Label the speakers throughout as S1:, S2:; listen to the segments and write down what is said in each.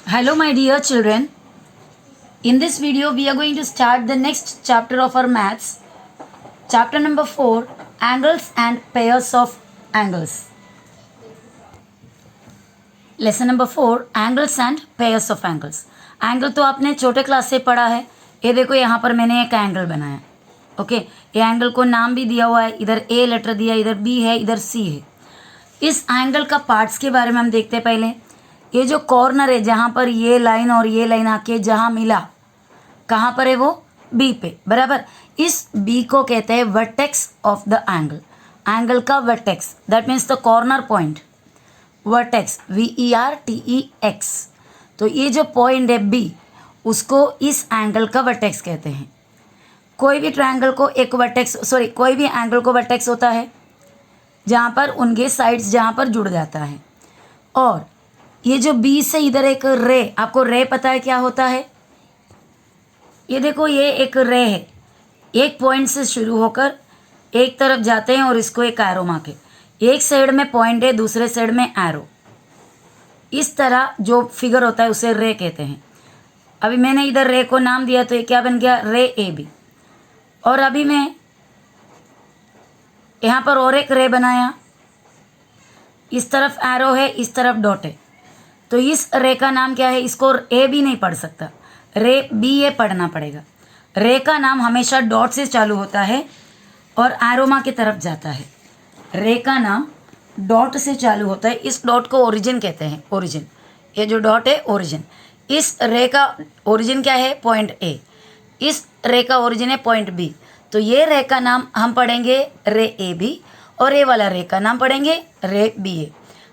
S1: Hello, my dear children. In this video, we are going to start the next chapter of our maths. Chapter number 4, Angles and Pairs of Angles. Lesson number 4, Angles and Pairs of Angles. Angle तो आपने छोटे class से पढ़ा है. ये देखो यहाँ पर मैंने एक एंगल बनाया. ओके, ये एंगल को नाम भी दिया हुआ है. इधर ए लेटर दिया, इधर बी है, इधर सी है. इस एंगल का पार्ट्स के बारे में हम देखते हैं पहले. ये जो कॉर्नर है जहाँ पर ये लाइन और ये लाइन आके जहाँ मिला, कहाँ पर है वो? बी पे, बराबर. इस बी को कहते हैं vertex of the angle. Angle का vertex, that means the corner point. Vertex, VERTEX. तो ये जो पॉइंट है बी, उसको इस एंगल का वर्टेक्स कहते हैं. कोई भी ट्रायंगल को एक वर्टेक्स, कोई भी एंगल को वर्टेक्स होता है जहाँ पर उनके साइड्स जहाँ पर जुड़ जाता है. और ये जो बी से इधर एक रे, आपको रे पता है क्या होता है? ये देखो, ये एक रे है. एक पॉइंट से शुरू होकर एक तरफ जाते हैं और इसको एक एरो मार के, एक साइड में पॉइंट है, दूसरे साइड में एरो. इस तरह जो फिगर होता है उसे रे कहते हैं. अभी मैंने इधर रे को नाम दिया तो ये क्या बन गया? रे AB. और अभी मैं यहाँ पर और एक रे बनाया. इस तरफ एरो है, इस तरफ डॉट है. तो इस रे का नाम क्या है? इसको ए भी नहीं पढ़ सकता, रे BA पढ़ना पड़ेगा. रे का नाम हमेशा डॉट से चालू होता है और एरोमा की तरफ जाता है. रे का नाम डॉट से चालू होता है. इस डॉट को ओरिजिन कहते हैं. ओरिजिन, ये जो डॉट है ओरिजिन. इस रे का ओरिजिन क्या है? Point A. इस रे का ओरिजिन है पॉइंट B. तो ये रे का नाम हम पढ़ेंगे रे AB और ये वाला रे का नाम पढ़ेंगे रे BA.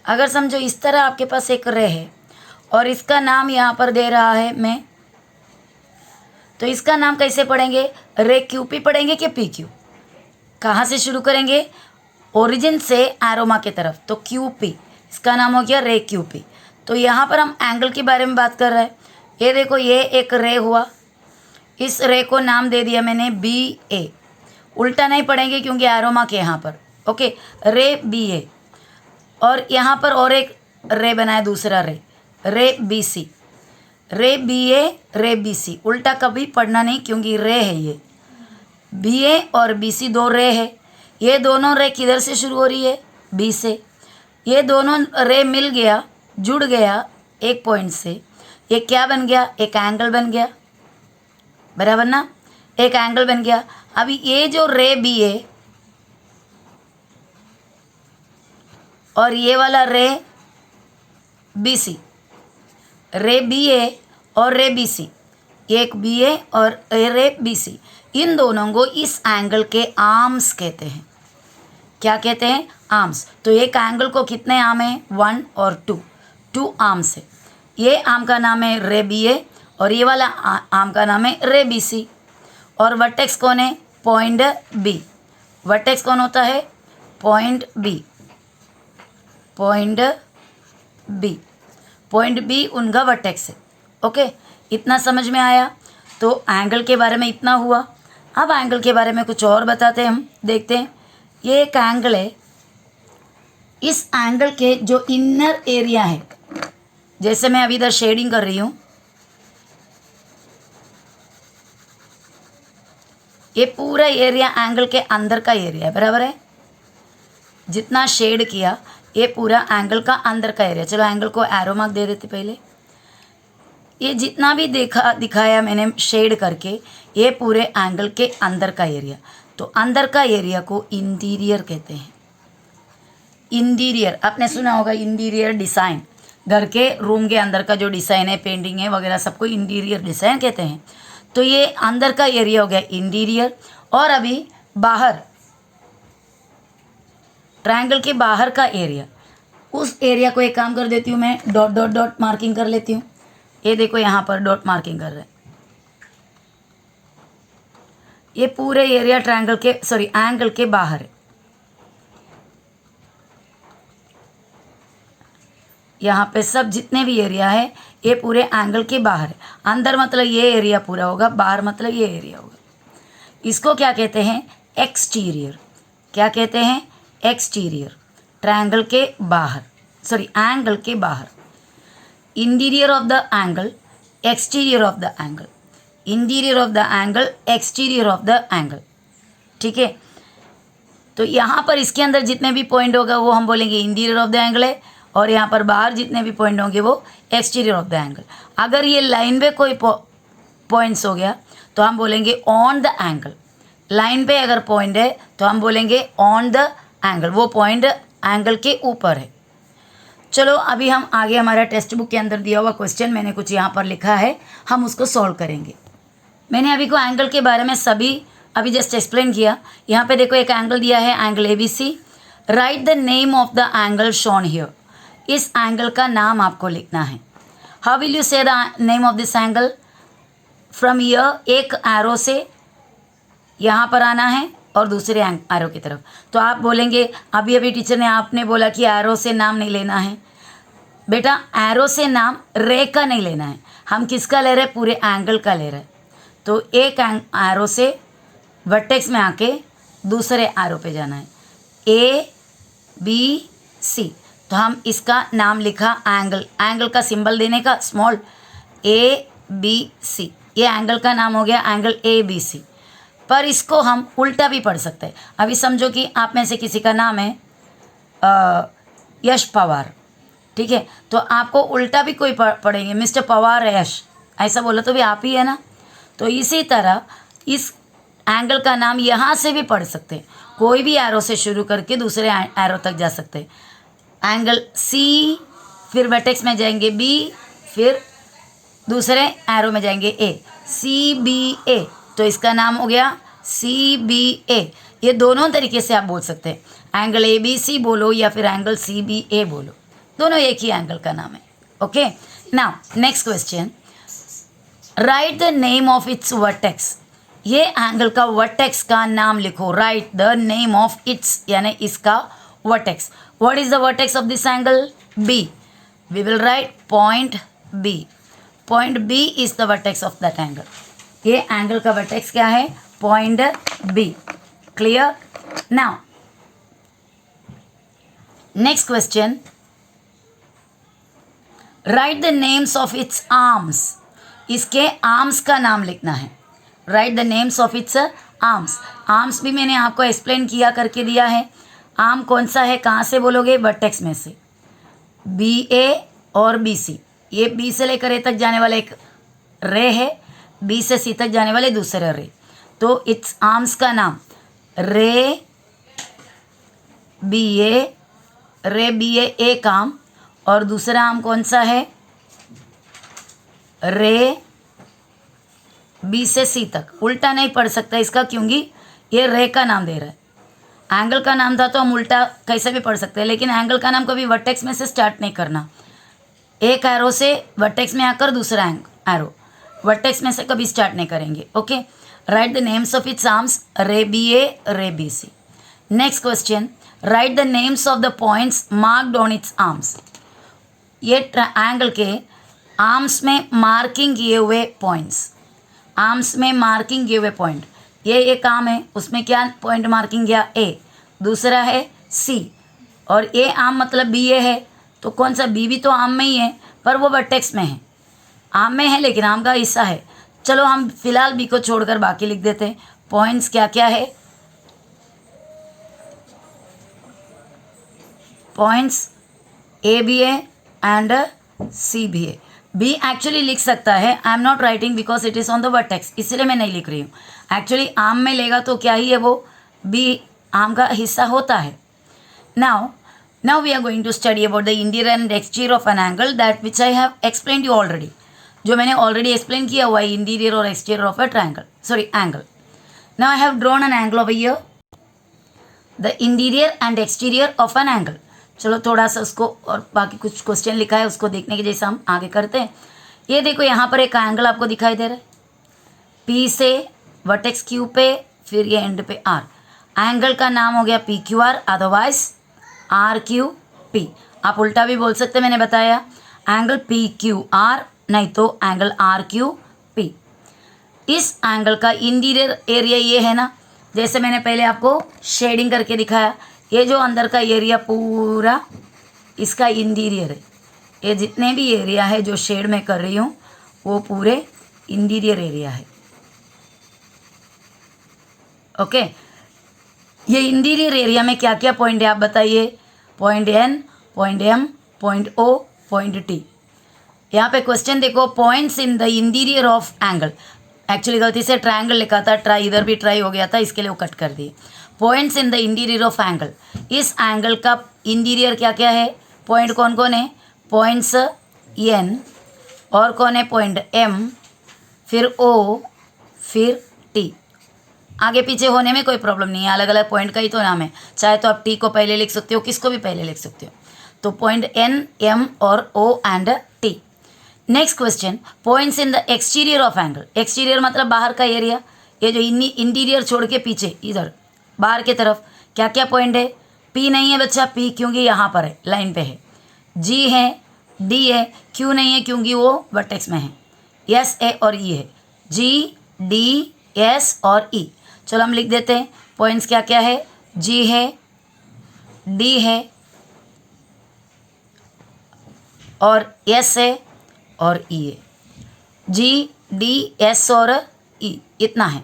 S1: अगर समझो इस तरह आपके पास एक रे है और इसका नाम यहाँ पर दे रहा है मैं, तो इसका नाम कैसे पढ़ेंगे? रे QP पढ़ेंगे कि PQ? कहाँ से शुरू करेंगे? ओरिजिन से एरोमा की तरफ, तो QP. इसका नाम हो गया रे QP. तो यहाँ पर हम एंगल के बारे में बात कर रहे हैं. ये देखो, ये एक रे हुआ. इस रे को नाम दे दिया मैंने BA. उल्टा नहीं पढ़ेंगे क्योंकि एरोमा के यहाँ पर. ओके, रे BA. और यहाँ पर और एक रे बनाया, दूसरा रे BC. रे BA, रे BC. उल्टा कभी पढ़ना नहीं क्योंकि रे है ये. BA और BC दो रे है. ये दोनों रे किधर से शुरू हो रही है? B से. ये दोनों रे मिल गया, जुड़ गया एक पॉइंट से. ये क्या बन गया? एक एंगल बन गया, बराबर ना? एक एंगल बन गया. अभी ये जो रे BA और ये वाला रे BC, रे BA और रे BC, एक BA और रे BC, इन दोनों को इस एंगल के आर्म्स कहते हैं. क्या कहते हैं? आर्म्स. तो एक एंगल को कितने आर्म हैं? 1 और 2. 2 आर्म्स है. ये आर्म का नाम है रे BA और ये वाला आर्म का नाम है रे BC. और वर्टेक्स कौन है? Point B. वर्टेक्स कौन होता है? Point B. Point B. Point B उनका वर्टेक्स है. ओके, इतना समझ में आया? तो एंगल के बारे में इतना हुआ. अब एंगल के बारे में कुछ और बताते हैं हम. देखते हैं. ये एक एंगल है. इस एंगल के जो इनर एरिया है, जैसे मैं अभी इधर शेडिंग कर रही हूँ, ये पूरा एरिया एंगल के अंदर का एरिया है, बराबर है? जितना शेड किया ये पूरा एंगल का अंदर का एरिया. चलो एंगल को एरो मार्क दे देते पहले. ये जितना भी दिखाया मैंने शेड करके, ये पूरे एंगल के अंदर का एरिया. तो अंदर का एरिया को इंटीरियर कहते हैं. इंटीरियर आपने सुना होगा, इंटीरियर डिज़ाइन. घर के रूम के अंदर का जो डिज़ाइन है, पेंटिंग है वगैरह, सबको इंटीरियर डिज़ाइन कहते हैं. तो ये अंदर का एरिया हो गया इंटीरियर. और अभी बाहर, ट्रायंगल के बाहर का एरिया, उस एरिया को एक काम कर देती हूँ मैं, डॉट डॉट डॉट मार्किंग कर लेती हूँ. ये देखो यहाँ पर डॉट मार्किंग कर रहे हैं. ये पूरे एरिया ट्रायंगल के एंगल के बाहर है. यहाँ पे सब जितने भी एरिया है ये पूरे एंगल के बाहर है. अंदर मतलब ये एरिया पूरा होगा, बाहर मतलब ये एरिया होगा. इसको क्या कहते हैं? एक्सटीरियर. क्या कहते हैं? एक्सटीरियर. ट्रायंगल के बाहर, एंगल के बाहर. Interior of the angle, exterior of the angle, interior of the angle, exterior of the angle. ठीक है, तो यहाँ पर इसके अंदर जितने भी पॉइंट होगा वो हम बोलेंगे इंटीरियर ऑफ द एंगल है, और यहाँ पर बाहर जितने भी पॉइंट होंगे वो एक्सटीरियर ऑफ द एंगल। अगर ये लाइन पे कोई पॉइंट्स हो गया तो हम बोलेंगे ऑन द एंगल। लाइन पे अगर पॉइंट है तो हम बोलेंगे ऑन द एंगल, वो पॉइंट एंगल के ऊपर है। चलो अभी हम आगे, हमारा टेक्स्ट बुक के अंदर दिया हुआ क्वेश्चन मैंने कुछ यहाँ पर लिखा है, हम उसको सॉल्व करेंगे। मैंने अभी को एंगल के बारे में सभी अभी जस्ट एक्सप्लेन किया। यहाँ पे देखो एक एंगल दिया है, angle ABC। Right the name of the angle shown here. इस एंगल का नाम आपको लिखना है। हाउ विल यू से the name of this angle? From here एक एरो से यहाँ पर आना है और दूसरे एरो की तरफ। तो आप बोलेंगे, अभी अभी टीचर ने आपने बोला कि एरो से नाम नहीं लेना है। बेटा एरो से नाम रे का नहीं लेना है, हम किसका ले रहे हैं? पूरे एंगल का ले रहे हैं। तो एक एरो से वर्टेक्स में आके दूसरे एरो पे जाना है, ABC। तो हम इसका नाम लिखा एंगल, एंगल का सिंबल देने का स्मॉल ABC। ये एंगल का नाम हो गया एंगल ABC। पर इसको हम उल्टा भी पढ़ सकते हैं। अभी समझो कि आप में से किसी का नाम है यश पवार, ठीक है, तो आपको उल्टा भी कोई पढ़ेंगे, मिस्टर पवार यश, ऐसा बोला तो भी आप ही है ना। तो इसी तरह इस एंगल का नाम यहाँ से भी पढ़ सकते हैं, कोई भी एरो से शुरू करके दूसरे एरो तक जा सकते हैं। एंगल C, फिर वर्टेक्स में जाएंगे B, फिर दूसरे एरो में जाएंगे A, CBA। तो इसका नाम हो गया CBA। ये दोनों तरीके से आप बोल सकते हैं, एंगल ABC बोलो या फिर एंगल CBA बोलो, दोनों एक ही एंगल का नाम है। Okay, now next question, write the name of its vertex. ये एंगल का वर्टेक्स का नाम लिखो। Write the name of its यानी इसका vertex. What is the vertex of this angle? B। We will write point B। Point B is the vertex of that angle. ये angle का vertex क्या है? Point B। Clear? Now next question, write the names of its arms. इसके arms का नाम लिखना है। Right the names of its arms. Arms भी मैंने आपको एक्सप्लेन किया करके दिया है। आर्म कौन सा है, कहाँ से बोलोगे? वर्टेक्स में से, BA और BC। ये B से लेकर A तक जाने वाला एक रे है, B से C तक जाने वाले दूसरे रे। तो इट्स आर्म्स का नाम रे BA, रे BA एक आर्म, और दूसरा आर्म कौन सा है? रे B से C तक। उल्टा नहीं पढ़ सकता इसका, क्योंकि ये रे का नाम दे रहा है। एंगल का नाम था तो हम उल्टा कैसे भी पढ़ सकते हैं, लेकिन एंगल का नाम कभी वर्टेक्स में से स्टार्ट नहीं करना। एक एरो से वर्टेक्स में आकर दूसरा एरो, वर्टेक्स में से कभी स्टार्ट नहीं करेंगे। Okay, right the names of its arms, रे BA, रे BC। Next question, write the names of the points marked on it's arms. ये एंगल के आर्म्स में मार्किंग किए हुए पॉइंट्स, आर्म्स में मार्किंग किए हुए पॉइंट। ये एक आर्म है, उसमें क्या पॉइंट मार्किंग किया? A। दूसरा है C, और ये आर्म मतलब BA है, तो कौन सा? B भी तो आर्म में ही है, पर वो वर्टेक्स में है, आर्म में है लेकिन आर्म का हिस्सा है। चलो हम फिलहाल B को छोड़कर बाकी लिख देते हैं। पॉइंट्स क्या क्या है? Points ABA and CBA। B actually लिख सकता है, I am not writing because it is on the vertex, इसलिए मैं नहीं लिख रही हूँ। एक्चुअली आर्म में लेगा तो क्या ही है, वो B आर्म का हिस्सा होता है। Now we are going to study about the interior and exterior of an angle that which I have explain you already. जो मैंने ऑलरेडी एक्सप्लेन किया हुआ है इंटीरियर और exterior of a triangle, sorry angle. Now I have drawn an angle over here, the interior and exterior of an angle. चलो थोड़ा सा उसको और बाकी कुछ क्वेश्चन लिखा है उसको देखने के जैसा हम आगे करते हैं। ये देखो यहाँ पर एक एंगल आपको दिखाई दे रहा है, P से वर्टेक्स Q पे, फिर ये एंड पे R। एंगल का नाम हो गया PQR, अदरवाइज RQP। आप उल्टा भी बोल सकते, मैंने बताया एंगल PQR, नहीं तो एंगल RQP। इस एंगल का इंटीरियर एरिया ये है ना, जैसे मैंने पहले आपको शेडिंग करके दिखाया, ये जो अंदर का एरिया पूरा इसका इंटीरियर है, ये जितने भी एरिया है जो शेड में कर रही हूँ वो पूरे इंटीरियर एरिया है। ओके, ये इंटीरियर एरिया में क्या क्या पॉइंट है आप बताइए। Point N, point M, point O, point T. यहाँ पे क्वेश्चन देखो, points in the interior of angle. Actually गलती से ट्रायंगल लिखा था, ट्राई इधर भी ट्राई हो गया था, इसके लिए वो कट कर दिए। Points in the interior of angle, इस एंगल का इंटीरियर क्या क्या है, पॉइंट कौन कौन है, पॉइंट्स एन, और कौन है पॉइंट एम, फिर ओ, फिर टी। आगे पीछे होने में कोई प्रॉब्लम नहीं है, अलग अलग पॉइंट का ही तो नाम है, चाहे तो आप टी को पहले लिख सकते हो, किसको भी पहले लिख सकते हो। तो पॉइंट एन, एम और O and T. Next question, points in the exterior of angle. Exterior मतलब बाहर का एरिया, ये जो इंटीरियर छोड़ के पीछे इधर बाहर की तरफ क्या क्या पॉइंट है। पी नहीं है बच्चा, पी क्योंकि यहाँ पर है, लाइन पे है। जी है, डी है, क्यों नहीं है, क्योंकि वो वर्टेक्स में है। एस, ए और ई है, जी, डी, एस और ई। चलो हम लिख देते हैं पॉइंट्स क्या क्या है। जी है, डी है और एस है और ई है। जी, डी, एस और ई, इतना है।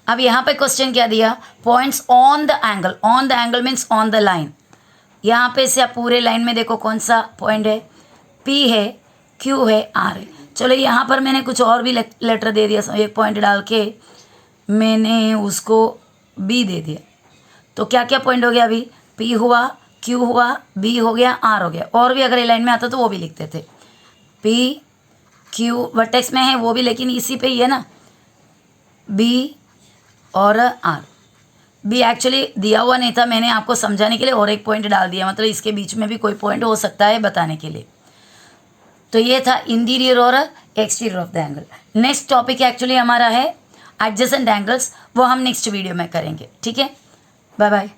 S1: अब यहाँ पे क्वेश्चन क्या दिया, points on the angle. On the angle means on the line. यहाँ पे से आप पूरे लाइन में देखो कौन सा पॉइंट है, पी है, क्यू है, आर है। चलो यहाँ पर मैंने कुछ और भी लेटर दे दिया, एक पॉइंट डाल के मैंने उसको बी दे दिया। तो क्या क्या पॉइंट हो गया अभी, पी हुआ, क्यू हुआ, बी हो गया, आर हो गया। और भी अगर ये लाइन में आता तो वो भी लिखते थे, पी क्यू वर्टेक्स में है वो भी, लेकिन इसी पे ही है ना, बी और आर। बी एक्चुअली दिया हुआ नहीं था, मैंने आपको समझाने के लिए और एक पॉइंट डाल दिया, मतलब इसके बीच में भी कोई पॉइंट हो सकता है बताने के लिए। तो ये था इंटीरियर और exterior of the angle. Next topic actually हमारा है एडजेसेंट एंगल्स, वो हम नेक्स्ट वीडियो में करेंगे। ठीक है, बाय बाय।